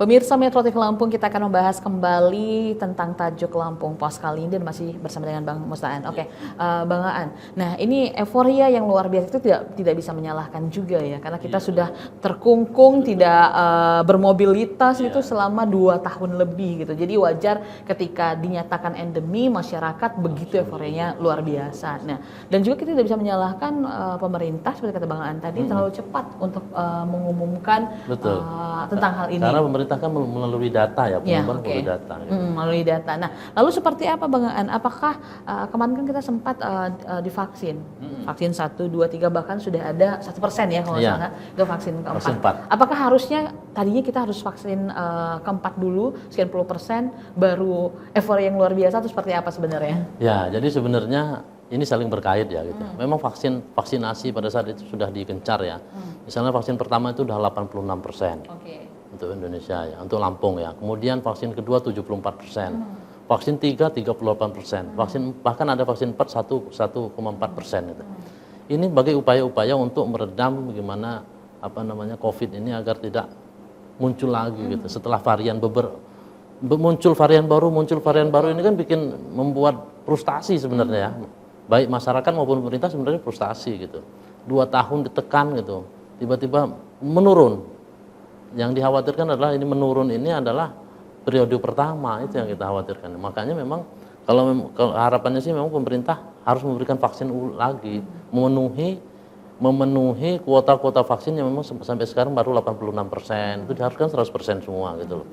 Pemirsa Metro TV Lampung, kita akan membahas kembali tentang tajuk Lampung Pos kali ini dan masih bersama dengan Bang Mustaan. Oke, Bang Aan. Nah, ini euforia yang luar biasa itu tidak bisa menyalahkan juga ya, karena kita sudah terkungkung, tidak bermobilitas itu selama 2 tahun lebih gitu. Jadi wajar ketika dinyatakan endemi, masyarakat begitu euforianya luar biasa. Nah, dan juga kita tidak bisa menyalahkan pemerintah seperti kata Bang Aan tadi terlalu cepat untuk mengumumkan tentang hal ini. Karena pemerintah kan melalui data ya, pengumuman melalui data. Gitu. Melalui data. Nah, lalu seperti apa Bang Aan? Apakah kemarin kan kita sempat divaksin, vaksin 1, 2, 3 bahkan sudah ada 1% ya kalau nggak salah itu vaksin keempat. Apakah harusnya tadinya kita harus vaksin keempat dulu sekian puluh persen baru euforia yang luar biasa atau seperti apa sebenarnya? Ya, jadi sebenarnya ini saling berkait ya gitu. Memang vaksinasi pada saat itu sudah digencar ya. Misalnya vaksin pertama itu udah 86%. Untuk Indonesia ya, untuk Lampung ya. Kemudian vaksin kedua 74%. Vaksin 3 38%. Vaksin bahkan ada vaksin 4 1,4% itu. Ini bagi upaya-upaya untuk meredam bagaimana Covid ini agar tidak muncul lagi gitu. Setelah muncul varian baru ini kan membuat frustasi sebenarnya ya. Baik masyarakat maupun pemerintah sebenarnya frustasi gitu. 2 tahun ditekan gitu. Tiba-tiba menurun. Yang dikhawatirkan adalah ini menurun ini adalah periode pertama, itu yang kita khawatirkan. Makanya memang kalau harapannya sih memang pemerintah harus memberikan vaksin lagi, memenuhi kuota-kuota vaksin yang memang sampai sekarang baru 86%, itu diharuskan 100% semua gitu loh.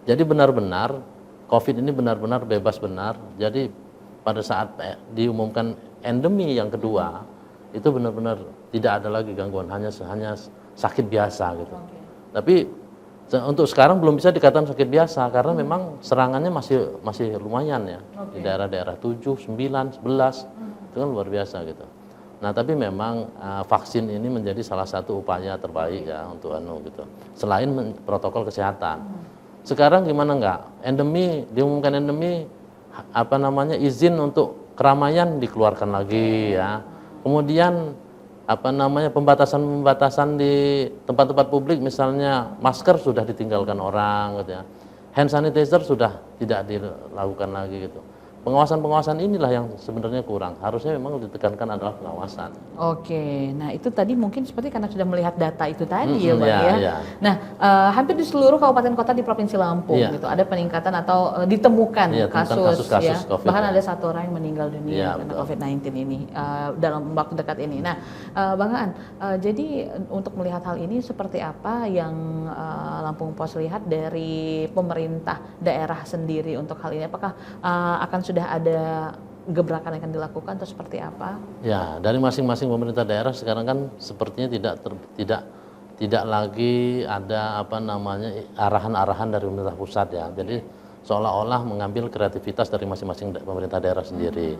Jadi benar-benar Covid ini benar-benar bebas benar. Jadi pada saat diumumkan endemi yang kedua, itu benar-benar tidak ada lagi gangguan, hanya sakit biasa gitu. Tapi untuk sekarang belum bisa dikatakan sakit biasa karena memang serangannya masih lumayan ya. Di daerah-daerah 7, 9, 11 itu kan luar biasa gitu. Nah, tapi memang vaksin ini menjadi salah satu upaya terbaik ya untuk gitu. Selain protokol kesehatan. Sekarang gimana diumumkan endemi izin untuk keramaian dikeluarkan lagi ya. Kemudian pembatasan di tempat-tempat publik, misalnya masker sudah ditinggalkan orang gitu ya. Hand sanitizer sudah tidak dilakukan lagi gitu. Pengawasan inilah yang sebenarnya kurang. Harusnya memang ditekankan adalah pengawasan. Oke, nah itu tadi mungkin seperti karena sudah melihat data itu tadi ya Bang ya. Nah, hampir di seluruh kabupaten kota di Provinsi Lampung gitu ada peningkatan atau ditemukan kasus ya. COVID, bahkan ada 1 orang yang meninggal dunia karena COVID-19 ini dalam waktu dekat ini. Nah, Bang Aan, jadi untuk melihat hal ini seperti apa yang Lampung Pos lihat dari pemerintah daerah sendiri untuk hal ini? Apakah akan sudah ada gebrakan yang akan dilakukan atau seperti apa? Ya, dari masing-masing pemerintah daerah sekarang kan sepertinya tidak lagi ada arahan-arahan dari pemerintah pusat ya. Jadi seolah-olah mengambil kreativitas dari masing-masing pemerintah daerah sendiri.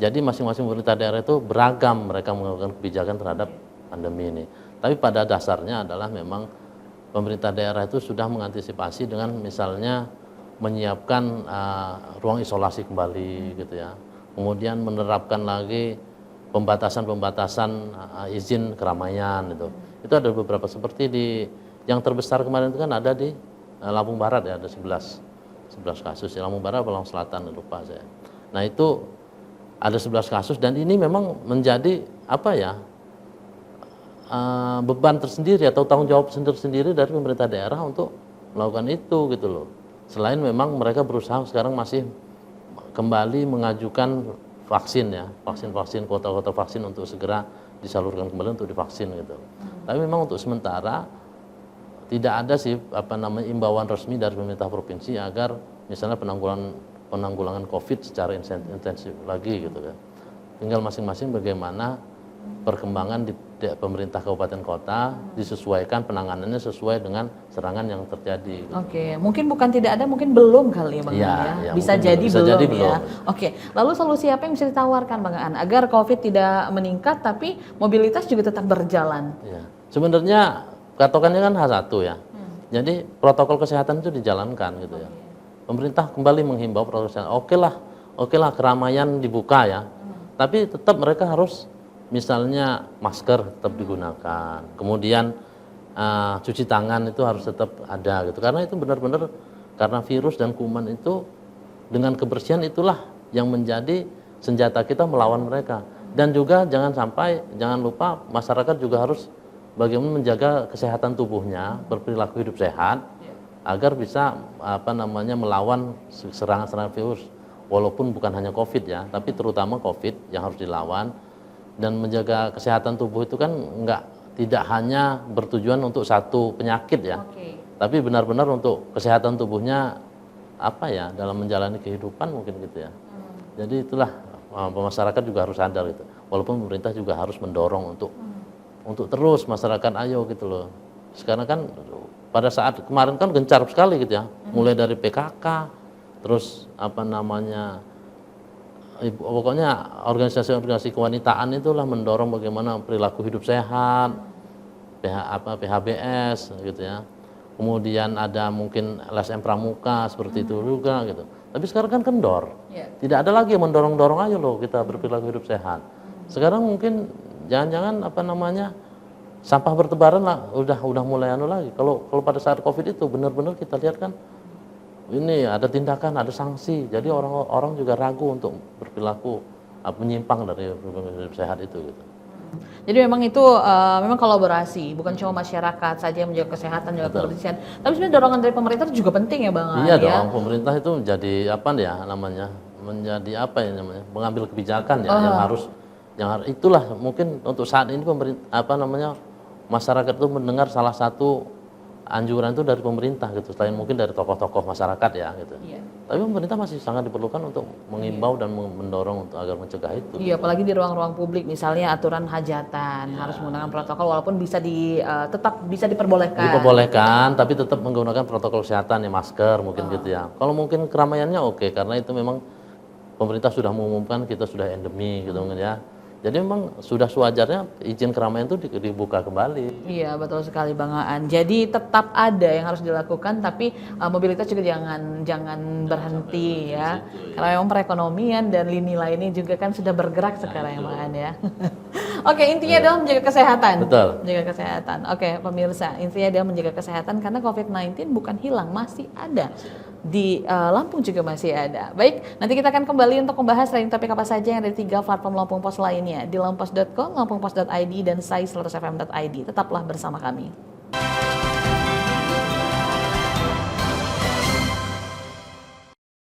Jadi masing-masing pemerintah daerah itu beragam mereka melakukan kebijakan terhadap pandemi ini. Tapi pada dasarnya adalah memang pemerintah daerah itu sudah mengantisipasi dengan misalnya menyiapkan ruang isolasi kembali gitu ya. Kemudian menerapkan lagi pembatasan izin keramaian itu. Itu ada beberapa seperti yang terbesar kemarin itu kan ada di Lampung Barat ya, ada 11 kasus di Lampung Barat atau Lampung Selatan lupa saya. Nah, itu ada 11 kasus dan ini memang menjadi beban tersendiri atau tanggung jawab tersendiri dari pemerintah daerah untuk melakukan itu gitu loh. Selain memang mereka berusaha sekarang masih kembali mengajukan vaksin ya, vaksin kuota-kuota vaksin untuk segera disalurkan kembali untuk divaksin gitu. Tapi memang untuk sementara tidak ada sih imbauan resmi dari pemerintah provinsi agar misalnya penanggulangan Covid secara intensif lagi gitu kan. Tinggal masing-masing bagaimana perkembangan di pemerintah kabupaten kota disesuaikan penanganannya sesuai dengan serangan yang terjadi. Oke, mungkin bukan tidak ada, mungkin belum kali ya Bang Aan ya. Bisa jadi belum ya. Oke, lalu solusi apa yang bisa ditawarkan Bang Aan agar Covid tidak meningkat tapi mobilitas juga tetap berjalan? Ya. Sebenarnya patokannya kan H1 ya. Jadi protokol kesehatan itu dijalankan gitu ya. Pemerintah kembali menghimbau protokol kesehatan. Oke lah keramaian dibuka ya. Tapi tetap mereka harus misalnya masker tetap digunakan, kemudian cuci tangan itu harus tetap ada gitu. Karena itu benar-benar karena virus dan kuman itu dengan kebersihan itulah yang menjadi senjata kita melawan mereka. Dan juga jangan lupa masyarakat juga harus bagaimana menjaga kesehatan tubuhnya, berperilaku hidup sehat agar bisa melawan serangan-serangan virus. Walaupun bukan hanya Covid ya, tapi terutama Covid yang harus dilawan. Dan menjaga kesehatan tubuh itu kan tidak hanya bertujuan untuk satu penyakit ya, tapi benar-benar untuk kesehatan tubuhnya dalam menjalani kehidupan mungkin gitu ya. Jadi itulah masyarakat juga harus sadar gitu. Walaupun pemerintah juga harus mendorong untuk terus masyarakat ayo gitu loh. Sekarang kan pada saat kemarin kan gencar sekali gitu ya, mulai dari PKK, terus pokoknya organisasi-organisasi kewanitaan itulah mendorong bagaimana perilaku hidup sehat, PHBS gitu ya. Kemudian ada mungkin LSM pramuka seperti itu juga gitu. Tapi sekarang kan kendor. Tidak ada lagi yang mendorong-dorong aja loh kita berperilaku hidup sehat. Sekarang mungkin jangan-jangan sampah bertebaran lah udah mulai lagi. Kalau pada saat Covid itu benar-benar kita lihat kan ini ada tindakan, ada sanksi. Jadi orang juga ragu untuk berperilaku menyimpang dari berperilaku hidup sehat itu gitu. Jadi memang itu memang kolaborasi, bukan cuma masyarakat saja yang menjaga kesehatan, juga kebersihan. Tapi sebenarnya dorongan dari pemerintah juga penting ya, Bang. Iya dong, pemerintah itu menjadi mengambil kebijakan ya yang itulah mungkin untuk saat ini masyarakat itu mendengar salah satu anjuran itu dari pemerintah gitu, selain mungkin dari tokoh-tokoh masyarakat ya gitu. Tapi pemerintah masih sangat diperlukan untuk mengimbau dan mendorong untuk agar mencegah itu. Iya, apalagi di ruang-ruang publik, misalnya aturan hajatan harus menggunakan protokol walaupun tetap bisa diperbolehkan. Diperbolehkan, tapi tetap menggunakan protokol kesehatan ya, masker mungkin gitu ya. Kalau mungkin keramaiannya oke, karena itu memang pemerintah sudah mengumumkan kita sudah endemi gitu mungkin ya. Jadi memang sudah sewajarnya izin keramaian itu dibuka kembali. Iya, betul sekali Bang Aan. Jadi tetap ada yang harus dilakukan, tapi mobilitas juga jangan berhenti ya. Karena memang perekonomian dan lini lainnya juga kan sudah bergerak sekarang ya Bang Aan ya. Oke, intinya adalah menjaga kesehatan. Betul. Menjaga kesehatan. Oke, pemirsa, intinya adalah menjaga kesehatan karena COVID-19 bukan hilang, masih ada. Di Lampung juga masih ada. Baik, nanti kita akan kembali untuk membahas trending topik apa saja yang ada di 3 platform Lampung Pos lainnya di lampungpos.com, lampungpos.id, dan sai100fm.id. Tetaplah bersama kami.